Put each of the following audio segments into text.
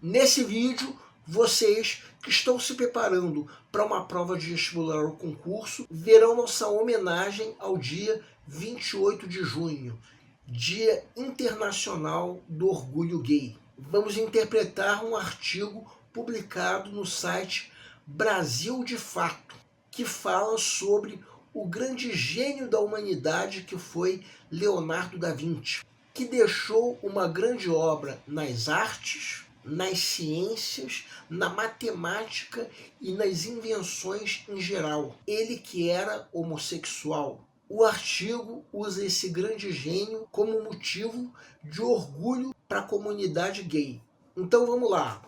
Nesse vídeo, vocês que estão se preparando para uma prova de vestibular ou concurso verão nossa homenagem ao dia 28 de junho, Dia Internacional do Orgulho Gay. Vamos interpretar um artigo publicado no site Brasil de Fato, que fala sobre o grande gênio da humanidade que foi Leonardo da Vinci, que deixou uma grande obra nas artes, nas ciências, na matemática e nas invenções em geral. Ele que era homossexual. O artigo usa esse grande gênio como motivo de orgulho para a comunidade gay. Então vamos lá.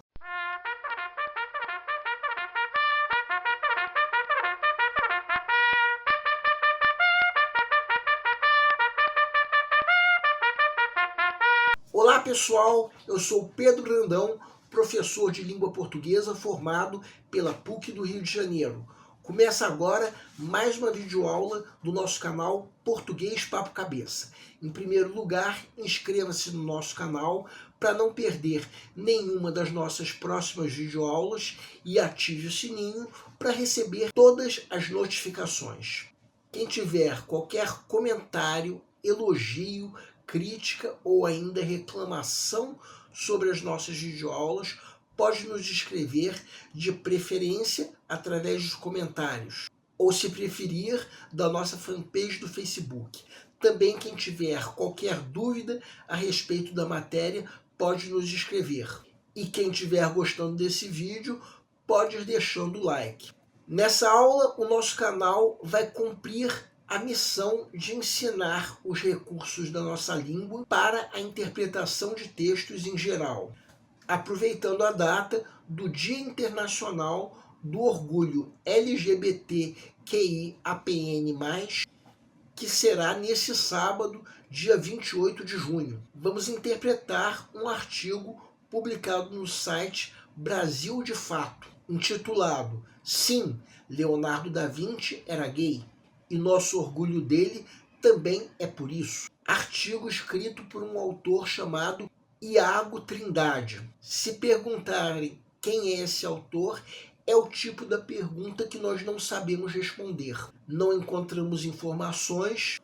Olá pessoal, eu sou Pedro Brandão, professor de língua portuguesa formado pela PUC do Rio de Janeiro. Começa agora mais uma videoaula do nosso canal Português Papo Cabeça. Em primeiro lugar, inscreva-se no nosso canal para não perder nenhuma das nossas próximas videoaulas e ative o sininho para receber todas as notificações. Quem tiver qualquer comentário, elogio, crítica ou ainda reclamação sobre as nossas videoaulas, pode nos escrever de preferência através dos comentários, ou se preferir, da nossa fanpage do Facebook. Também quem tiver qualquer dúvida a respeito da matéria pode nos escrever. E quem estiver gostando desse vídeo pode ir deixando o like. Nessa aula, o nosso canal vai cumprir a missão de ensinar os recursos da nossa língua para a interpretação de textos em geral, aproveitando a data do Dia Internacional do Orgulho LGBTQIAPN+, que será nesse sábado, dia 28 de junho. Vamos interpretar um artigo publicado no site Brasil de Fato, intitulado Sim, Leonardo da Vinci era gay. E nosso orgulho dele também é por isso. Artigo escrito por um autor chamado Iago Trindade. Se perguntarem quem é esse autor, é o tipo da pergunta que nós não sabemos responder. Não encontramos informações.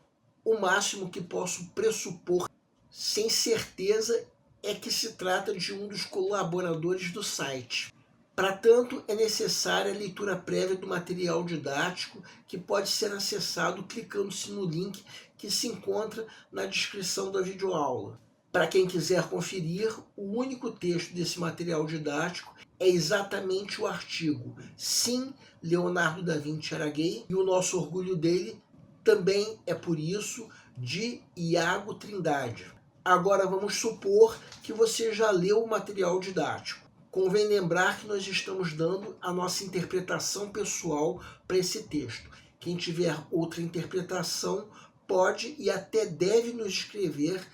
O máximo que posso pressupor sem certeza é que se trata de um dos colaboradores do site. Para tanto, é necessária a leitura prévia do material didático, que pode ser acessado clicando-se no link que se encontra na descrição da videoaula. Para quem quiser conferir, o único texto desse material didático é exatamente o artigo Sim, Leonardo da Vinci era gay, e o nosso orgulho dele também é por isso, de Iago Trindade. Agora vamos supor que você já leu o material didático. Convém lembrar que nós estamos dando a nossa interpretação pessoal para esse texto. Quem tiver outra interpretação pode e até deve nos escrever,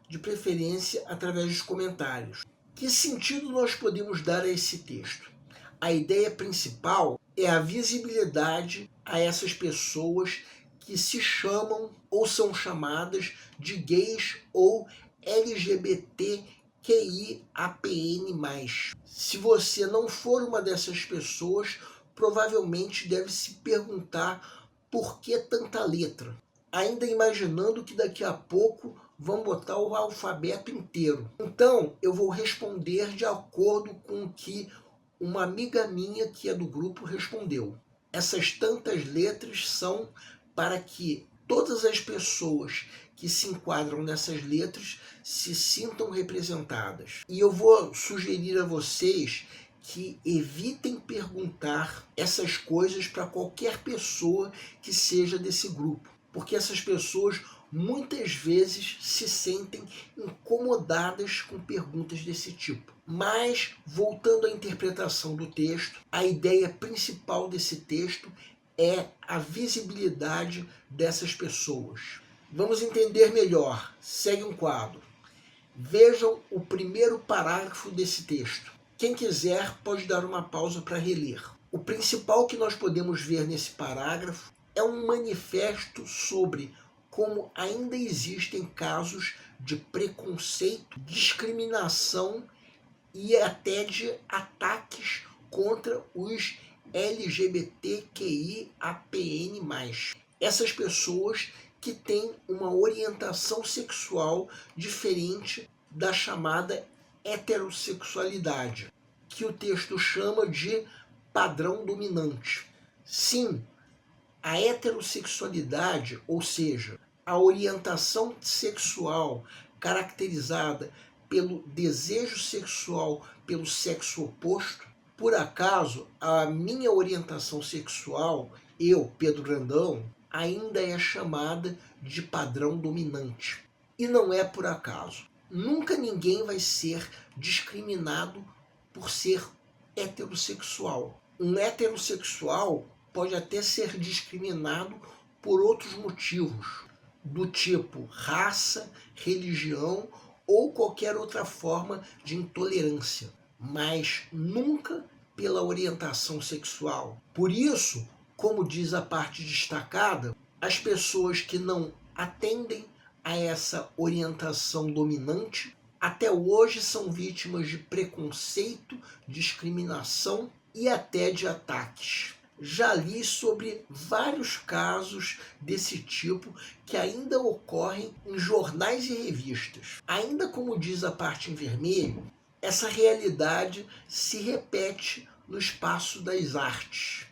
de preferência através dos comentários. Que sentido nós podemos dar a esse texto? A ideia principal é a visibilidade a essas pessoas que se chamam ou são chamadas de gays ou LGBTQIAPN+. Se você não for uma dessas pessoas, provavelmente deve se perguntar por que tanta letra, ainda imaginando que daqui a pouco vão botar o alfabeto inteiro. Então, eu vou responder de acordo com o que uma amiga minha que é do grupo respondeu. Essas tantas letras são para que todas as pessoas que se enquadram nessas letras se sintam representadas. E eu vou sugerir a vocês que evitem perguntar essas coisas para qualquer pessoa que seja desse grupo, porque essas pessoas muitas vezes se sentem incomodadas com perguntas desse tipo. Mas, voltando à interpretação do texto, a ideia principal desse texto é a visibilidade dessas pessoas. Vamos entender melhor. Segue um quadro. Vejam o primeiro parágrafo desse texto. Quem quiser pode dar uma pausa para reler. O principal que nós podemos ver nesse parágrafo é um manifesto sobre como ainda existem casos de preconceito, discriminação e até de ataques contra os LGBTQIAPN+. Essas pessoas que têm uma orientação sexual diferente da chamada heterossexualidade, que o texto chama de padrão dominante. Sim, a heterossexualidade, ou seja, a orientação sexual caracterizada pelo desejo sexual pelo sexo oposto. Por acaso, a minha orientação sexual, eu, Pedro Grandão, ainda é chamada de padrão dominante. E não é por acaso. Nunca ninguém vai ser discriminado por ser heterossexual. Um heterossexual pode até ser discriminado por outros motivos, do tipo raça, religião ou qualquer outra forma de intolerância, mas nunca pela orientação sexual. Por isso, como diz a parte destacada, as pessoas que não atendem a essa orientação dominante até hoje são vítimas de preconceito, discriminação e até de ataques. Já li sobre vários casos desse tipo que ainda ocorrem em jornais e revistas. Ainda como diz a parte em vermelho, essa realidade se repete no espaço das artes.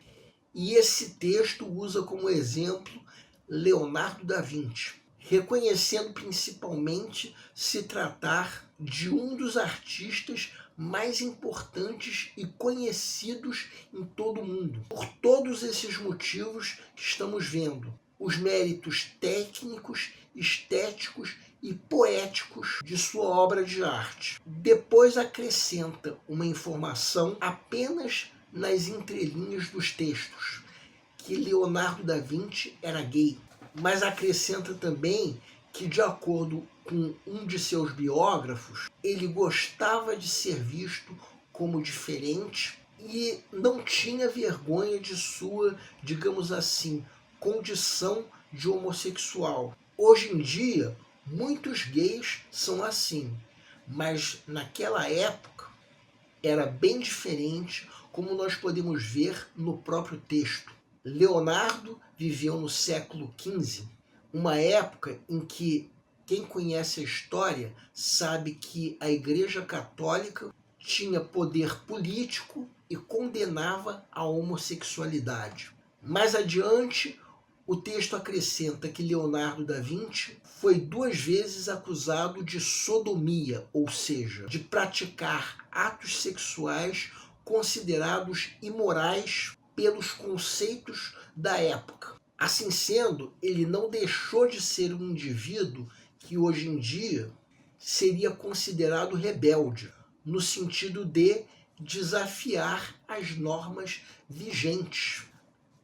E esse texto usa como exemplo Leonardo da Vinci, reconhecendo principalmente se tratar de um dos artistas mais importantes e conhecidos em todo o mundo. Por todos esses motivos que estamos vendo, os méritos técnicos, estéticos e poéticos de sua obra de arte. Depois acrescenta uma informação apenas nas entrelinhas dos textos, que Leonardo da Vinci era gay, mas acrescenta também que, de acordo com um de seus biógrafos, ele gostava de ser visto como diferente e não tinha vergonha de sua, digamos assim, condição de homossexual. Hoje em dia, muitos gays são assim, mas naquela época era bem diferente, como nós podemos ver no próprio texto. Leonardo viveu no século XV, uma época em que quem conhece a história sabe que a Igreja Católica tinha poder político e condenava a homossexualidade. Mais adiante, o texto acrescenta que Leonardo da Vinci foi 2 vezes acusado de sodomia, ou seja, de praticar atos sexuais considerados imorais pelos conceitos da época. Assim sendo, ele não deixou de ser um indivíduo que hoje em dia seria considerado rebelde, no sentido de desafiar as normas vigentes.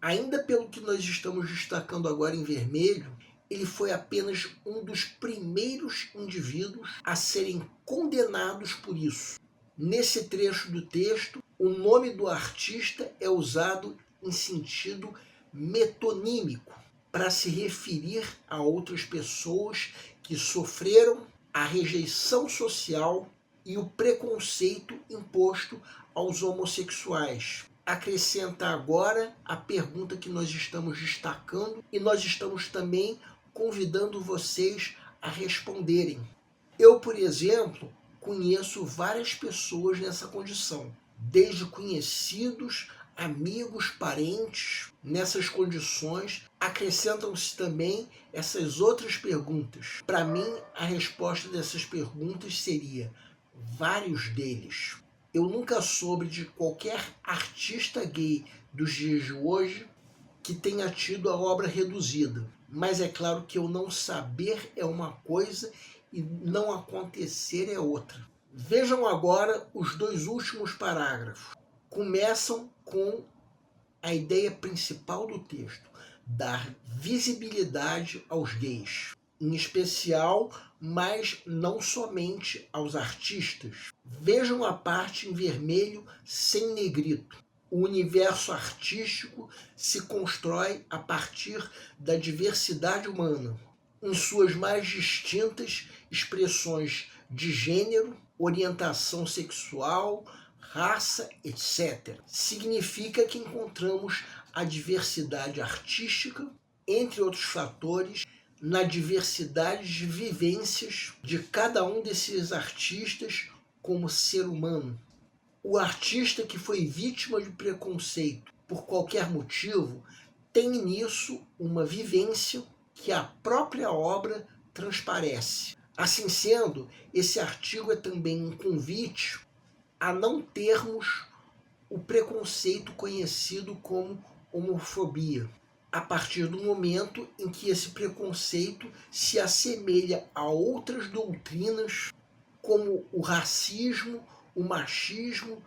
Ainda pelo que nós estamos destacando agora em vermelho, ele foi apenas um dos primeiros indivíduos a serem condenados por isso. Nesse trecho do texto, o nome do artista é usado em sentido metonímico, para se referir a outras pessoas que sofreram a rejeição social e o preconceito imposto aos homossexuais. Acrescenta agora a pergunta que nós estamos destacando e nós estamos também convidando vocês a responderem. Eu, por exemplo, conheço várias pessoas nessa condição, desde conhecidos, amigos, parentes. Nessas condições, acrescentam-se também essas outras perguntas. Para mim, a resposta dessas perguntas seria vários deles. Eu nunca soube de qualquer artista gay dos dias de hoje que tenha tido a obra reduzida. Mas é claro que eu não saber é uma coisa e não acontecer é outra. Vejam agora os 2 últimos parágrafos. Começam com a ideia principal do texto, dar visibilidade aos gays, em especial, mas não somente aos artistas. Vejam a parte em vermelho sem negrito. O universo artístico se constrói a partir da diversidade humana, em suas mais distintas expressões de gênero, orientação sexual, raça, etc. Significa que encontramos a diversidade artística, entre outros fatores, na diversidade de vivências de cada um desses artistas como ser humano. O artista que foi vítima de preconceito por qualquer motivo tem nisso uma vivência que a própria obra transparece. Assim sendo, esse artigo é também um convite a não termos o preconceito conhecido como homofobia, a partir do momento em que esse preconceito se assemelha a outras doutrinas, como o racismo, o machismo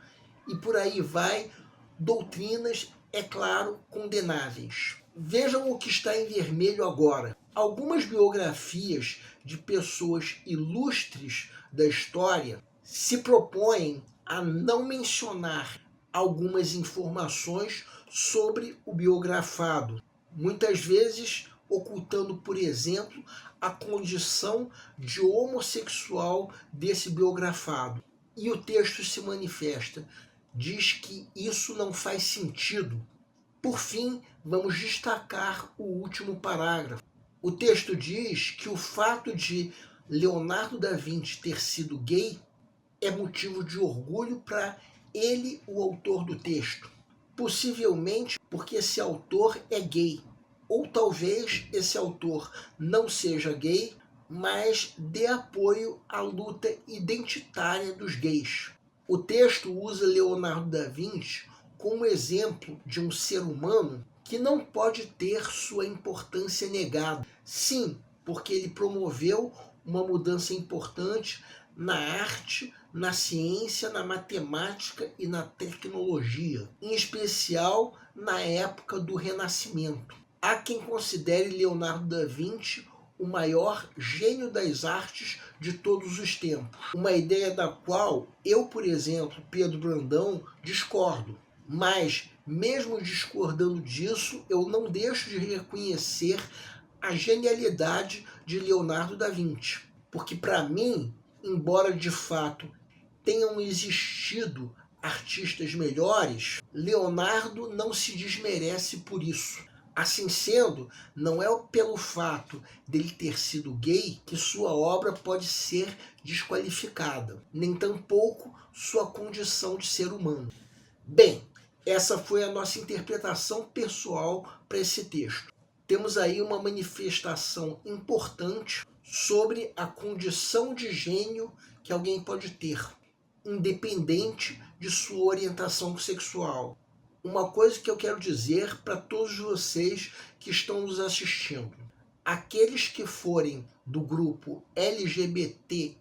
e por aí vai, doutrinas, é claro, condenáveis. Vejam o que está em vermelho agora. Algumas biografias de pessoas ilustres da história se propõem a não mencionar algumas informações sobre o biografado, muitas vezes ocultando, por exemplo, a condição de homossexual desse biografado. E o texto se manifesta, diz que isso não faz sentido. Por fim, vamos destacar o último parágrafo. O texto diz que o fato de Leonardo da Vinci ter sido gay é motivo de orgulho para ele, o autor do texto. Possivelmente porque esse autor é gay. Ou talvez esse autor não seja gay, mas dê apoio à luta identitária dos gays. O texto usa Leonardo da Vinci como exemplo de um ser humano que não pode ter sua importância negada. Sim, porque ele promoveu uma mudança importante na arte, na ciência, na matemática e na tecnologia, em especial na época do Renascimento. Há quem considere Leonardo da Vinci o maior gênio das artes de todos os tempos, uma ideia da qual eu, por exemplo, Pedro Brandão, discordo. Mas, mesmo discordando disso, eu não deixo de reconhecer a genialidade de Leonardo da Vinci. Porque, para mim, embora de fato tenham existido artistas melhores, Leonardo não se desmerece por isso. Assim sendo, não é pelo fato dele ter sido gay que sua obra pode ser desqualificada, nem tampouco sua condição de ser humano. Bem, essa foi a nossa interpretação pessoal para esse texto. Temos aí uma manifestação importante sobre a condição de gênio que alguém pode ter, independente de sua orientação sexual. Uma coisa que eu quero dizer para todos vocês que estão nos assistindo: aqueles que forem do grupo LGBTQIAPN+,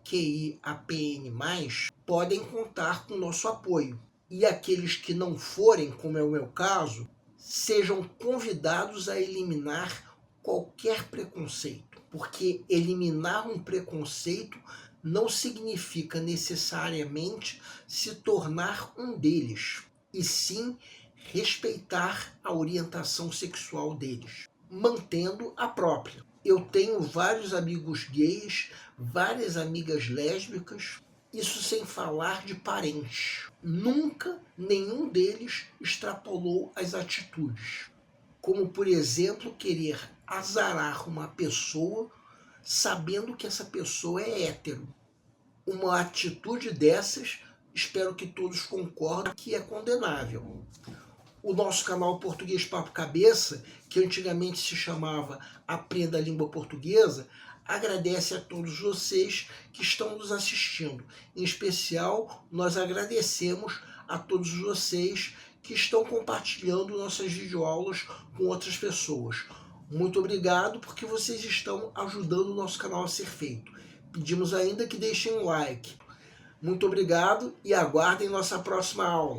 podem contar com nosso apoio. E aqueles que não forem, como é o meu caso, sejam convidados a eliminar qualquer preconceito, porque eliminar um preconceito não significa necessariamente se tornar um deles, e sim respeitar a orientação sexual deles, mantendo a própria. Eu tenho vários amigos gays, várias amigas lésbicas, isso sem falar de parentes. Nunca nenhum deles extrapolou as atitudes, como por exemplo querer azarar uma pessoa sabendo que essa pessoa é hétero. Uma atitude dessas, espero que todos concordem que é condenável. O nosso canal Português Papo Cabeça, que antigamente se chamava Aprenda a Língua Portuguesa, agradece a todos vocês que estão nos assistindo. Em especial, nós agradecemos a todos vocês que estão compartilhando nossas videoaulas com outras pessoas. Muito obrigado, porque vocês estão ajudando o nosso canal a ser feito. Pedimos ainda que deixem um like. Muito obrigado e aguardem nossa próxima aula.